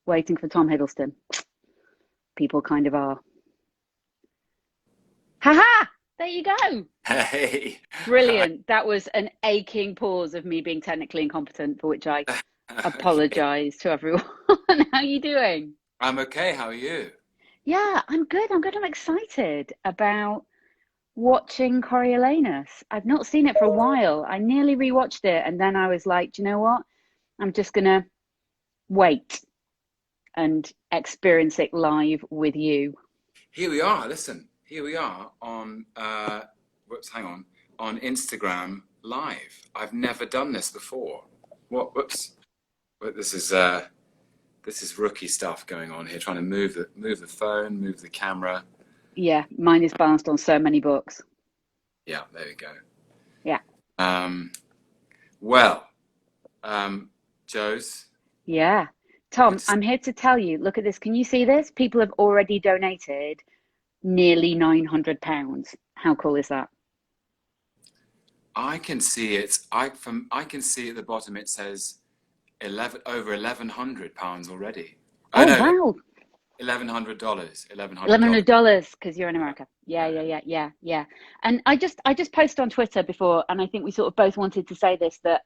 waiting for Tom Hiddleston. People kind of are. Haha! There you go. Hey, Brilliant. That was an aching pause of me being technically incompetent, for which I okay. apologize to everyone. How are you doing? I'm okay. How are you? Yeah, I'm good. I'm good. I'm excited about watching Coriolanus. I've not seen it for a while. I nearly rewatched it, and then I was like, do you know what? I'm just gonna wait and experience it live with you. Here we are. Listen, here we are on whoops, hang on Instagram Live. I've never done this before. What? Whoops. This is rookie stuff going on here. Trying to move the phone, move the camera. Yeah, mine is balanced on so many books. Yeah, there we go. Yeah, Um, well, Joe's yeah. good Tom, to see. I'm here to tell you, look at this. Can you see this? People have already donated nearly £900. How cool is that? I can see it. I can see at the bottom it says 11 over £1,100 already. Oh Oh, no, wow. $1,100. $1,100. $1,100 because you're in Yeah, America. Yeah, yeah, yeah, yeah, yeah, yeah. And I just posted on Twitter before, and I think we sort of both wanted to say this that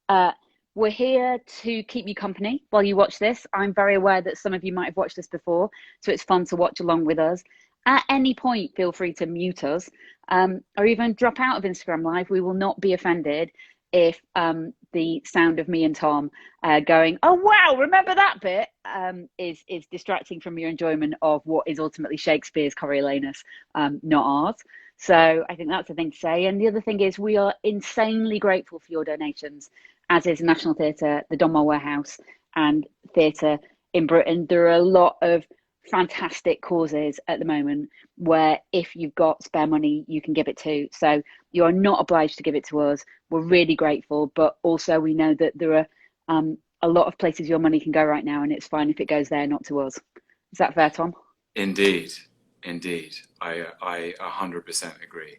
uh we're here to keep you company while you watch this. I'm very aware that some of you might have watched this before, so it's fun to watch along with us. At any point, feel free to mute us, or even drop out of Instagram Live. We will not be offended if the sound of me and Tom going, "Oh wow, remember that bit," is distracting from your enjoyment of what is ultimately Shakespeare's Coriolanus, not ours. So I think that's the thing to say. And the other thing is, we are insanely grateful for your donations, as is National Theatre, the Donmar Warehouse, and theatre in Britain. There are a lot of fantastic causes at the moment where if you've got spare money, you can give it to. So you are not obliged to give it to us. We're really grateful, but also we know that there are a lot of places your money can go right now, and it's fine if it goes there, not to us. Is that fair, Tom? indeed, indeed. I 100% agree.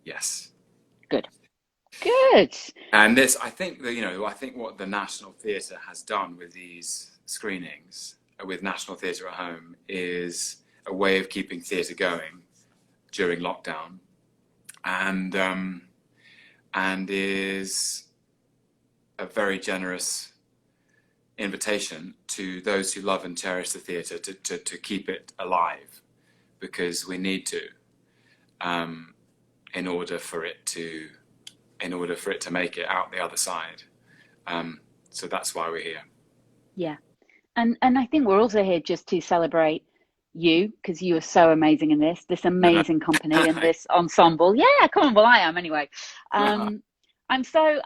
Yes. Good. Good. And this, I think that, I think what the National Theatre has done with these screenings, with National Theatre at Home, is a way of keeping theatre going during lockdown, and is a very generous invitation to those who love and cherish the theatre to keep it alive, because we need to, um, in order for it to make it out the other side. So that's why we're here. Yeah. And I think we're also here just to celebrate you because you are so amazing in this amazing company and this ensemble. Yeah, come on, well I am anyway. I'm so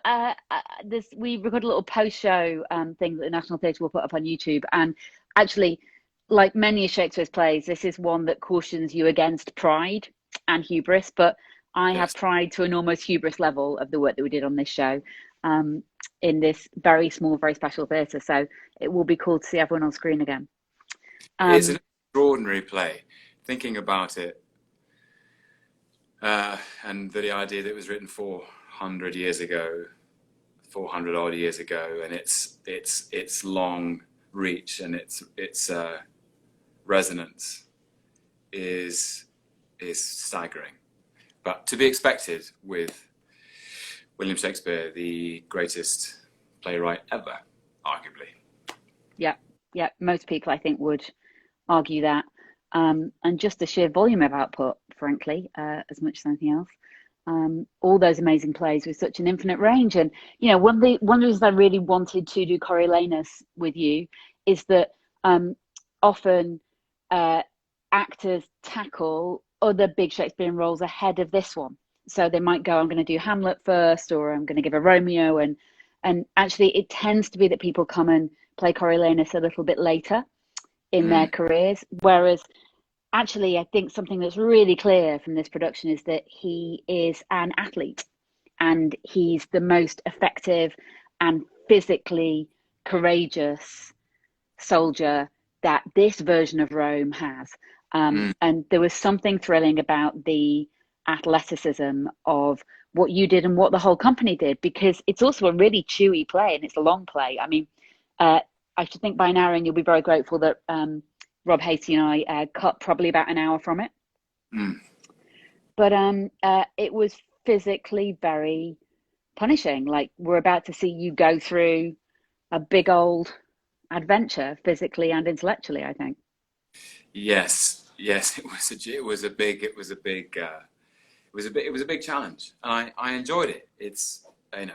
this we record a little post show thing that the National Theatre will put up on YouTube, and actually, like many of Shakespeare's plays, this is one that cautions you against pride and hubris, but I have Yes. pride to an almost hubris level of the work that we did on this show, um, in this very small, very special theatre. So it will be cool to see everyone on screen again. It's an Um, extraordinary play. Thinking about it, and the idea that it was written 400 years ago, 400 odd years ago, and its long reach and its resonance is staggering. But to be expected with William Shakespeare, the greatest playwright ever, arguably. yeah, yeah, most people I think would argue that, and just the sheer volume of output, frankly, as much as anything else. All those amazing plays with such an infinite range, and one of the reasons I really wanted to do Coriolanus with you is that often uh, actors tackle other big Shakespearean roles ahead of this one. So they might go, I'm going to do Hamlet first, or I'm going to give a Romeo, and actually it tends to be that people come and play Coriolanus a little bit later in their Mm, careers. Whereas actually, I think something that's really clear from this production is that he is an athlete and he's the most effective and physically courageous soldier that this version of Rome has. mm. And there was something thrilling about the athleticism of what you did and what the whole company did, because it's also a really chewy play and it's a long play. I mean, I should think by an hour, and you'll be very grateful that Rob Hasty and I cut probably about an hour from it. Mm. But it was physically very punishing. Like, we're about to see you go through a big old adventure, physically and intellectually, I think. Yes, yes, it was a big challenge, and I enjoyed it. It's, you know,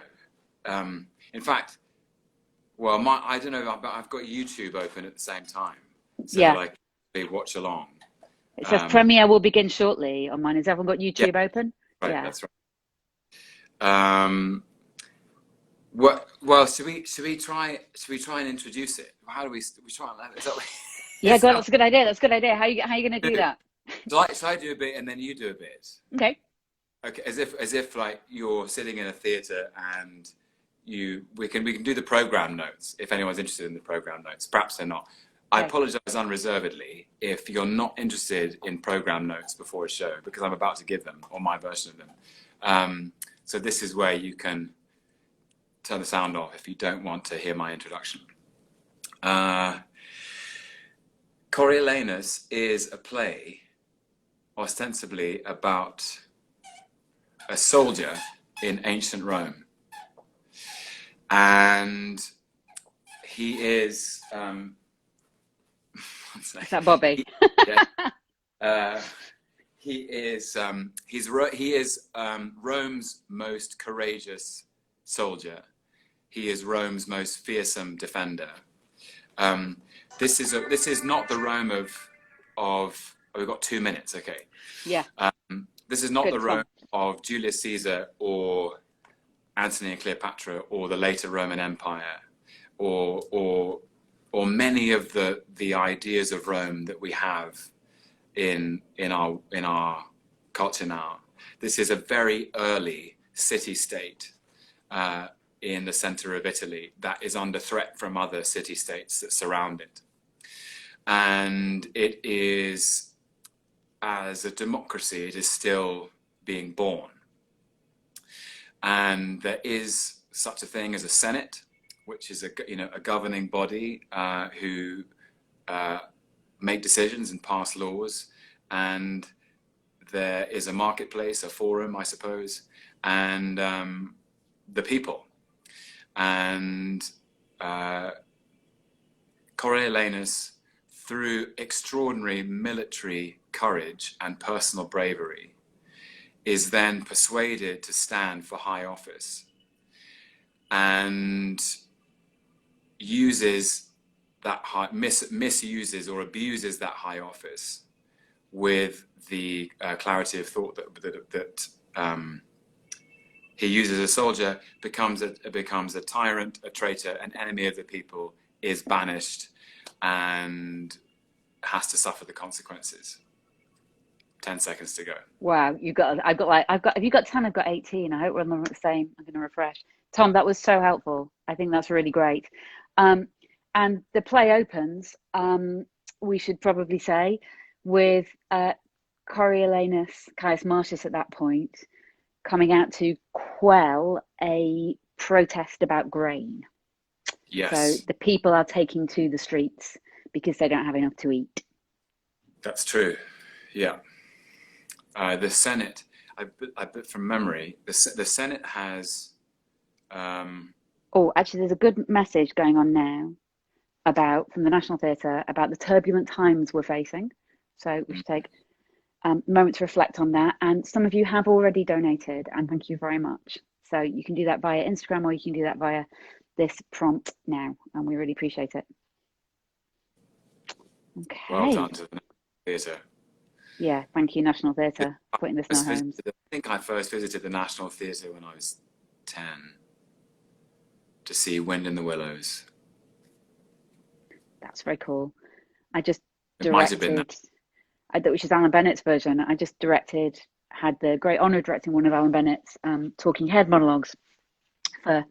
in fact, well, I don't know, but I've got YouTube open at the same time, so Yeah. like they watch along. It says premiere will begin shortly on mine. Has everyone got Yeah, YouTube open? right, Yeah. that's right. Well, should we try and introduce it? How do we try and is that, Yeah, God, that's a good idea. That's a good idea. How you going to do that? Shall I do a bit and then you do a bit? Okay. Okay, as if like you're sitting in a theatre and we can do the program notes if anyone's interested in the program notes. Perhaps they're not. I apologise unreservedly if you're not interested in program notes before a show, because I'm about to give them, or my version of them. So this is where you can turn the sound off if you don't want to hear my introduction. Coriolanus is a play ostensibly about a soldier in ancient Rome. And he is... Is that Bobby? He is Rome's most courageous soldier. He is Rome's most fearsome defender. This is not the Rome of we've got 2 minutes, okay. Yeah. This is not Good, the Rome of Julius Caesar or Antony and Cleopatra or the later Roman Empire or many of the ideas of Rome that we have in our culture now. This is a very early city-state in the center of Italy that is under threat from other city-states that surround it. And it is, as a democracy, it is still being born. And there is such a thing as a Senate, which is a governing body who make decisions and pass laws, and there is a marketplace, a forum, I suppose, and the people. And Coriolanus, through extraordinary military courage and personal bravery, is then persuaded to stand for high office and uses that misuses or abuses that high office with the clarity of thought that he uses as a soldier, becomes a tyrant, a traitor, an enemy of the people, is banished, and has to suffer the consequences. 10 seconds to go. Wow, have you got 10? I've got 18. I hope we're on the same. I'm going to refresh. Tom, that was so helpful. I think that's really great. And the play opens, we should probably say, with Coriolanus Caius Marcius at that point coming out to quell a protest about grain. Yes. So the people are taking to the streets because they don't have enough to eat. That's true. Yeah. The Senate, I bet from memory, the Senate has... Oh, actually, there's a good message going on now from the National Theatre about the turbulent times we're facing. So we should take a moment to reflect on that. And some of you have already donated, and thank you very much. So you can do that via Instagram, or you can do that via this prompt now, and we really appreciate it. Okay. Well done to the National Theatre. Yeah, thank you, National Theatre, for putting this in our homes. I think I first visited the National Theatre when I was 10 to see Wind in the Willows. That's very cool. I just directed, which is Alan Bennett's version. I just had the great honour of directing one of Alan Bennett's talking head monologues for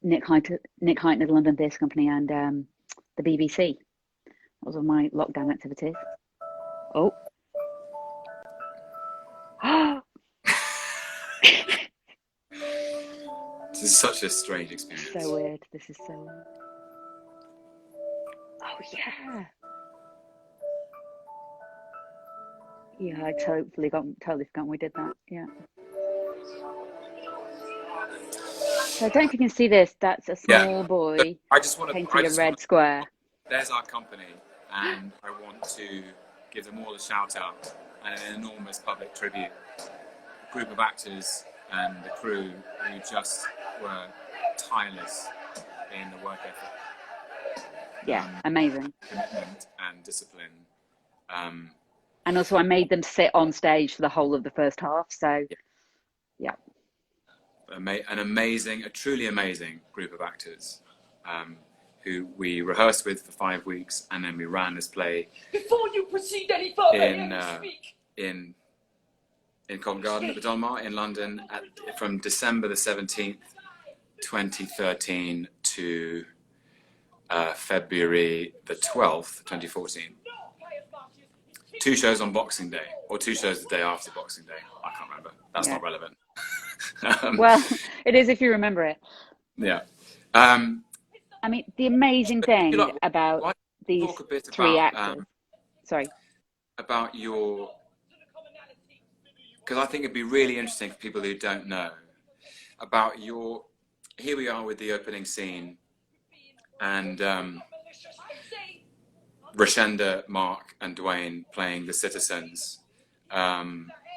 Nick Hytner, the London Theatre Company, and the BBC. That was one of my lockdown activities. Oh. This is such a strange experience. So weird. This is so weird. Oh yeah. Yeah, I totally forgot we did that. Yeah. So I don't know if you can see this. That's a Yeah. small So boy I painting a just want red square. there's our company, and I want to give them all a shout out and an enormous public tribute. A group of actors and the crew who just were tireless in the work ethic, Yeah, amazing. commitment, and discipline. Um, And also, I made them sit on stage for the whole of the first half. So, yeah. a truly amazing group of actors who we rehearsed with for 5 weeks, and then we ran this play. Before you proceed any further, in Covent Garden at the Donmar in London from December the 17th, 2013 to February the 12th, 2014. 2 shows on Boxing Day, or 2 shows the day after Boxing Day. I can't remember. That's not relevant. Well, it is if you remember it. Yeah. I mean, the amazing thing about these 3 actors. Sorry. About because I think it'd be really interesting for people who don't know about here we are with the opening scene, and Rashenda, Mark, and Dwayne playing the citizens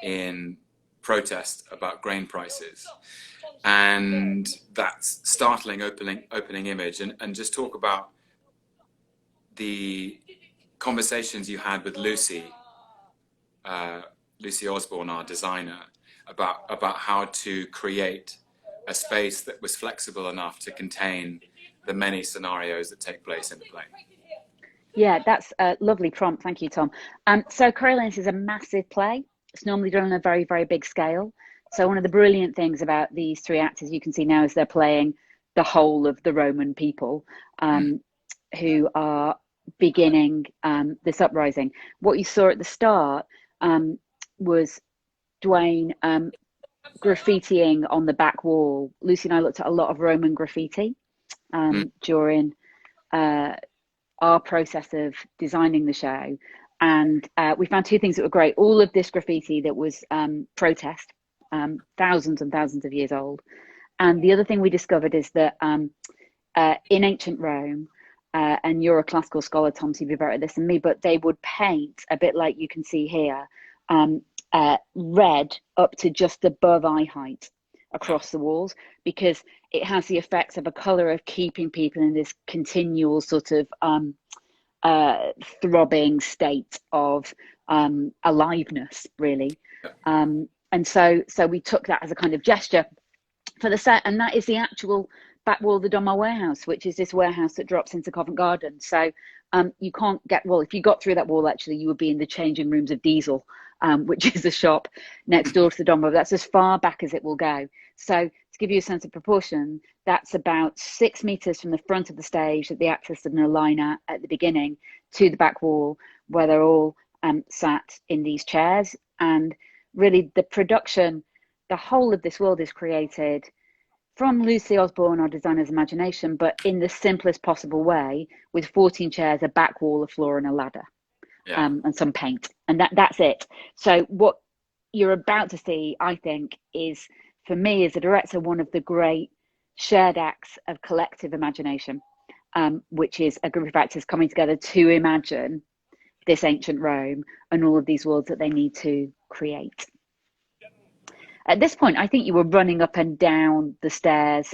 in protest about grain prices, and that startling opening image, and just talk about the conversations you had with Lucy Osborne, our designer, about how to create a space that was flexible enough to contain the many scenarios that take place in the play. Yeah, that's a lovely prompt. Thank you, Tom. So Coriolanus is a massive play. It's normally done on a very, very big scale. So one of the brilliant things about these 3 actors you can see now is they're playing the whole of the Roman people who are beginning this uprising. What you saw at the start was Dwayne graffitiing on the back wall. Lucy and I looked at a lot of Roman graffiti during our process of designing the show, and we found 2 things that were great. All of this graffiti that was protest, thousands and thousands of years old, and the other thing we discovered is that in ancient Rome, and you're a classical scholar, Tom, so you'd be better at this than me, but they would paint a bit like you can see here, red up to just above eye height across the walls, because it has the effects of a color of keeping people in this continual sort of throbbing state of aliveness, really. And so we took that as a kind of gesture for the set, and that is the actual back wall of the Donmar warehouse, which is this warehouse that drops into Covent Garden. So you can't get, well, if you got through that wall, actually, you would be in the changing rooms of Diesel, which is a shop next door to the Donmar. That's as far back as it will go. So to give you a sense of proportion, that's about 6 meters from the front of the stage that the actors stood in a line at the beginning to the back wall, where they're all sat in these chairs. And really the production, the whole of this world is created from Lucy Osborne, our designer's imagination, but in the simplest possible way, with 14 chairs, a back wall, a floor, and a ladder, and some paint, and that's it. So what you're about to see, I think, is, for me as a director, one of the great shared acts of collective imagination, which is a group of actors coming together to imagine this ancient Rome and all of these worlds that they need to create. At this point, I think you were running up and down the stairs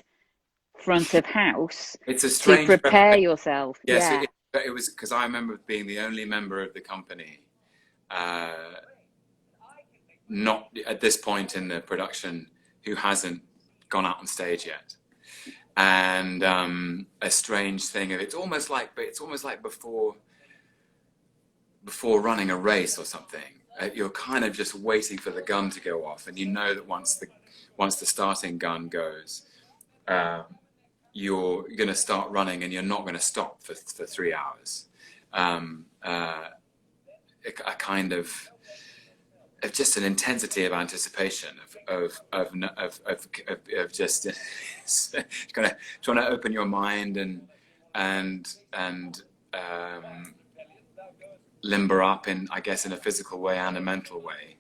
front of house to prepare yourself. Yes, it was because I remember being the only member of the company not at this point in the production who hasn't gone out on stage yet. And a strange thing of it's almost like before running a race or something. You're kind of just waiting for the gun to go off, and you know that once the starting gun goes, you're going to start running, and you're not going to stop for 3 hours. A kind of just an intensity of anticipation of just kind of trying to open your mind and limber up in, I guess, in a physical way and a mental way.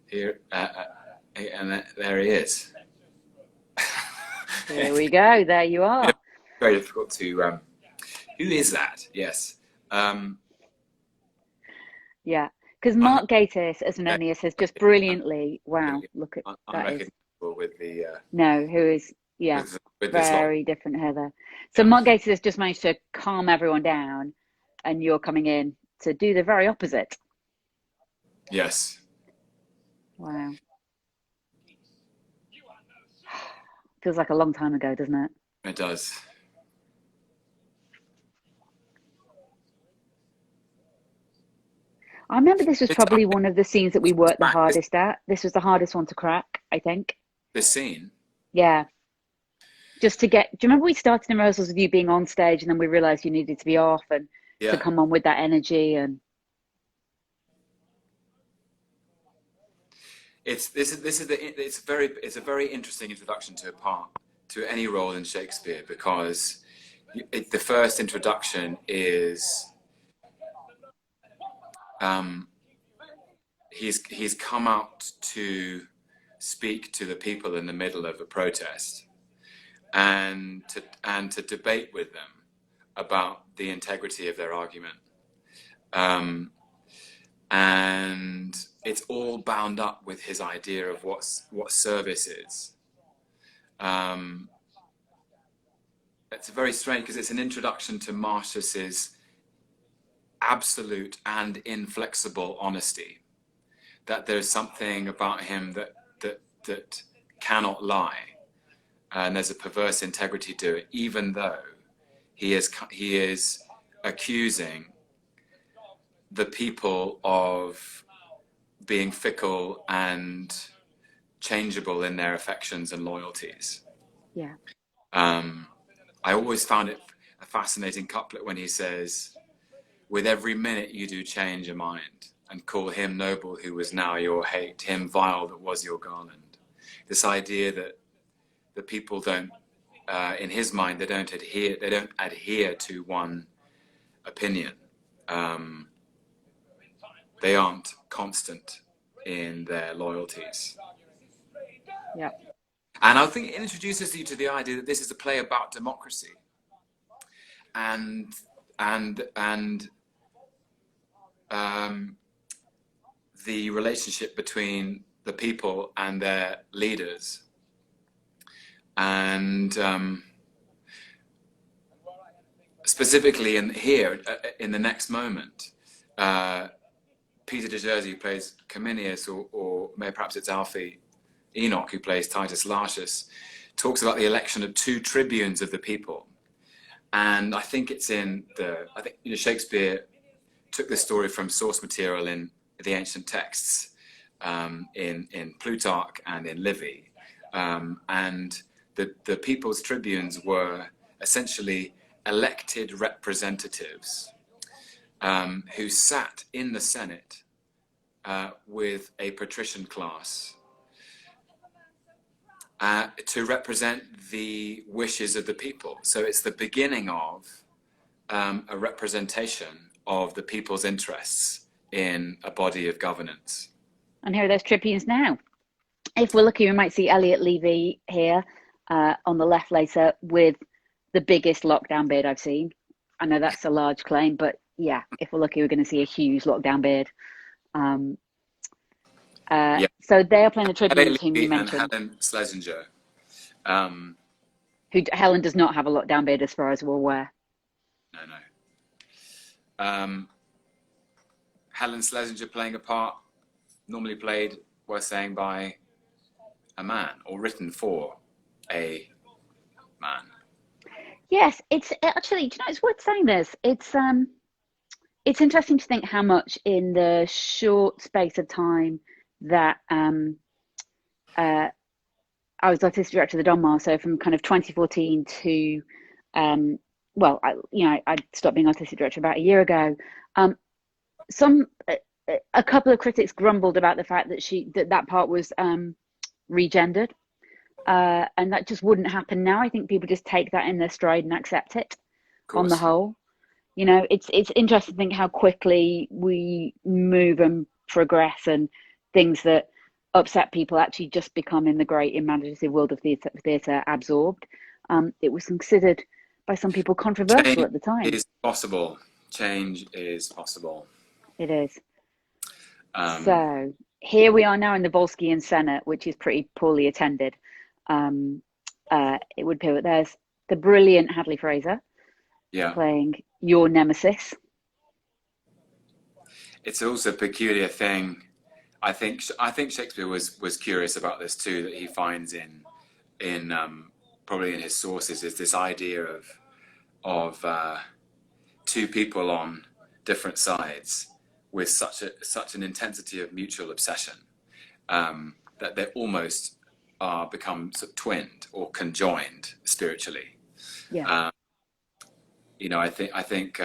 Here, and there he is. Here we go. There you are. Very difficult to. Who is that? Yes. Yeah, because Mark Gatiss as Menenius has just brilliantly. Wow, look at that is with the. No, who is with very different Heather. So Yeah. Mark Gatiss has just managed to calm everyone down, and you're coming in to do the very opposite. Yes. Wow. Feels like a long time ago, doesn't it? It does. I remember this was probably one of the scenes that we worked the hardest at. This was the hardest one to crack, I think. This scene? Yeah. Just to get, do you remember we started in rehearsals with you being on stage and then we realized you needed to be off and to come on with that energy and. It's a very interesting introduction to a part, to any role in Shakespeare, because the first introduction is he's come out to speak to the people in the middle of a protest and to debate with them about the integrity of their argument. And it's all bound up with his idea of what service is. It's very strange because it's an introduction to Marcius's absolute and inflexible honesty. That there's something about him that cannot lie, and there's a perverse integrity to it, even though he is accusing the people of being fickle and changeable in their affections and loyalties. Yeah. I always found it a fascinating couplet when he says, "With every minute you do change a mind, and call him noble who was now your hate, him vile that was your garland." This idea that the people don't, in his mind, they don't adhere to one opinion. They aren't constant in their loyalties. Yeah. And I think it introduces you to the idea that this is a play about democracy and the relationship between the people and their leaders. And specifically in the next moment, Peter de Jersey, who plays Cominius, or maybe perhaps it's Alfie Enoch, who plays Titus Lartius, talks about the election of two tribunes of the people. And I think Shakespeare took this story from source material in the ancient texts, in Plutarch and in Livy. And the people's tribunes were essentially elected representatives who sat in the Senate with a patrician class to represent the wishes of the people. So it's the beginning of a representation of the people's interests in a body of governance. And here are those tribunes now. If we're lucky, we might see Elliot Levy here on the left later with the biggest lockdown beard I've seen. I know that's a large claim, but yeah, if we're lucky, we're going to see a huge lockdown beard. So they are playing the tribunes, whom you mentioned. And Helen Schlesinger. Who Helen does not have a lockdown beard as far as we're aware. No. Helen Schlesinger playing a part normally played, we're saying, by a man, or written for a man. Yes, it's actually, do you know, it's worth saying this. It's interesting to think how much in the short space of time that I was artistic director of the Donmar, so from kind of 2014 to I stopped being artistic director about a year ago. A couple of critics grumbled about the fact that that part was regendered, and that just wouldn't happen now. I think people just take that in their stride and accept it on the whole. You know, it's interesting to think how quickly we move and progress, and things that upset people actually just become, in the great imaginative world of theatre, absorbed. It was considered by some people controversial Change at the time. is possible. Change is possible. It is. Um, So here we are now in the Volscian Senate, which is pretty poorly attended. Um, it would appear that there's the brilliant Hadley Fraser yeah. playing your nemesis. It's also a peculiar thing. I think Shakespeare was curious about this too, that he finds in probably in his sources, is this idea of two people on different sides with such an intensity of mutual obsession, that they almost become sort of twinned or conjoined spiritually. Yeah, Um, I think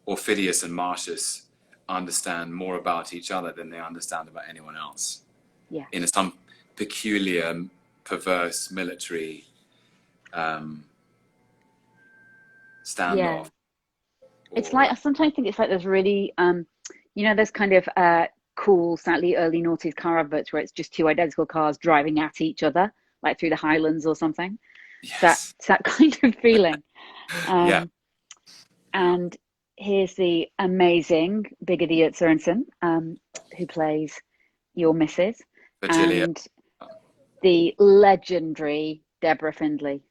Orphidius and Marcius understand more about each other than they understand about anyone else, yeah, in some peculiar, perverse military um, yeah. standoff. It's Or like, I sometimes think it's like there's really, you know, there's kind of cool, slightly early noughties car adverts where it's just two identical cars driving at each other, like through the Highlands or something. yes, It's that kind of feeling. yeah, Um, and here's the amazing Big Idiot Sorensen, who plays your missus, Virgilia, and the legendary Deborah Findlay.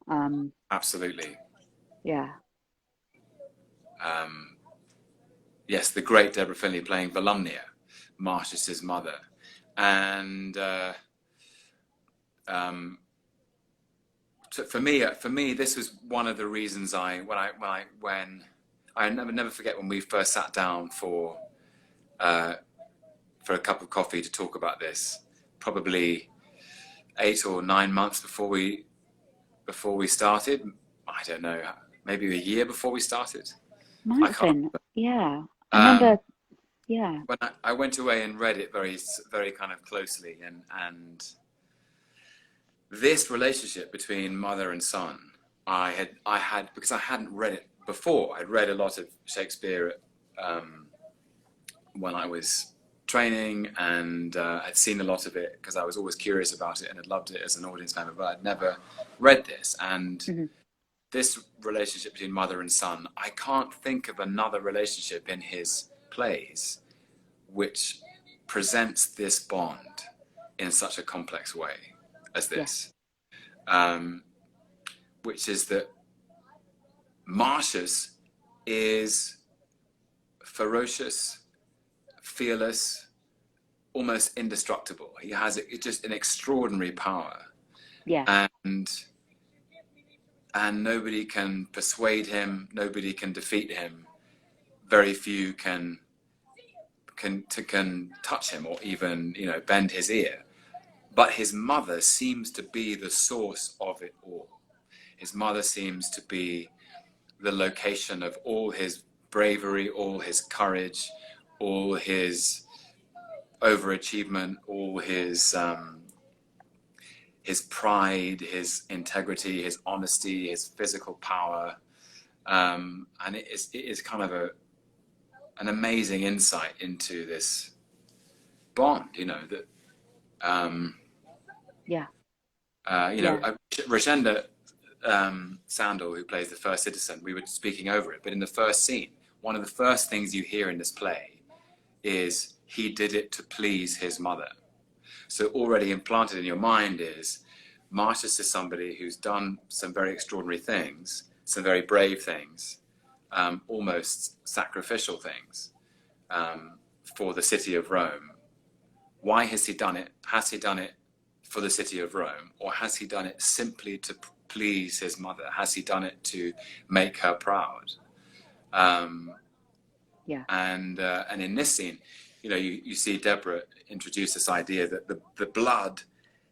Um, absolutely. yeah, Um, yes, the great Deborah Findlay playing Volumnia, Marcius's mother, and um, so for me, this was one of the reasons when I never forget when we first sat down uh, for a cup of coffee to talk about this, probably 8 or 9 months before we started. I don't know, maybe a year before we started. might I have can't been. Yeah, I remember. remember. Yeah, When I went away and read it very kind of closely, and this relationship between mother and son, I had because I hadn't read it before. I'd read a lot of Shakespeare when I was training, and I'd seen a lot of it because I was always curious about it and had loved it as an audience member, but I'd never read this. And mm-hmm. this relationship between mother and son, I can't think of another relationship in his plays which presents this bond in such a complex way as Yeah, this, which is that Marcius is ferocious, fearless, almost indestructible. He has just an extraordinary power, yeah, and nobody can persuade him, nobody can defeat him. Very few can touch him or even bend his ear. But his mother seems to be the source of it all. His mother seems to be the location of all his bravery, all his courage, all his overachievement, all his pride, his integrity, his honesty, his physical power, and it is kind of an amazing insight into this bond. That yeah, yeah, Rashenda Sandal, who plays the first citizen, we were speaking over it, but in the first scene, one of the first things you hear in this play is he did it to please his mother. So already implanted in your mind is Marcius is somebody who's done some very extraordinary things, some very brave things, almost sacrificial things, for the city of Rome. Why has he done it? Has he done it for the city of Rome, or has he done it simply to please his mother? Has he done it to make her proud? yeah, And in this scene, you see Deborah introduce this idea that the blood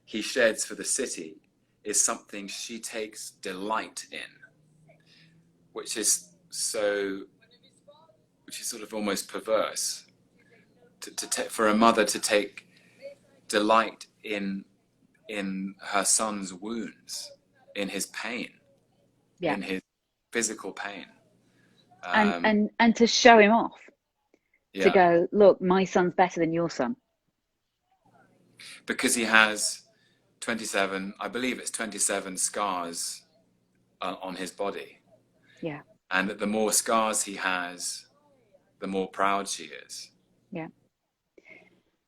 he sheds for the city is something she takes delight in, which is sort of almost perverse, for a mother to take delight in her son's wounds, in his pain, yeah, in his physical pain. and to show him off, to Yeah, go, look, my son's better than your son. because he has 27, I believe it's 27 scars on his body. Yeah. And that the more scars he has, the more proud she is. Yeah.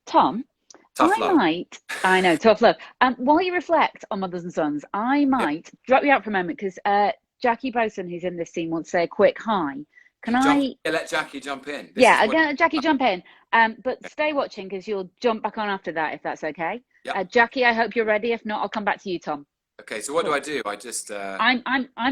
Tom, Tough love. I know, tough love. While you reflect on mothers and sons, I Yeah. might drop you out for a moment because Jackie Boson, who's in this scene, wants to say a quick hi. Can I? Let Jackie jump in. Yeah, again, Jackie, jump in. But stay watching because you'll jump back on after that if that's okay. Yeah. Jackie, I hope you're ready. If not, I'll come back to you, Tom. Okay, so what do I do? I just I'm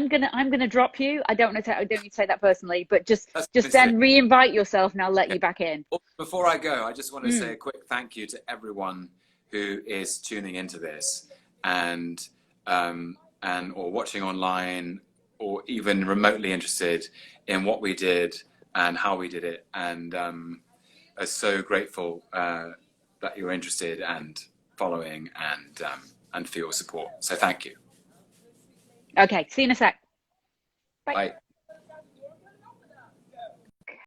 gonna drop you. I don't need to say that personally, but just that's then re-invite yourself and I'll let you back in. Before I go, I just want to say a quick thank you to everyone who is tuning into this and or watching online or even remotely interested in what we did and how we did it, and I'm so grateful that you're interested and following and for your support. So thank you. Okay, see you in a sec. Bye. Bye.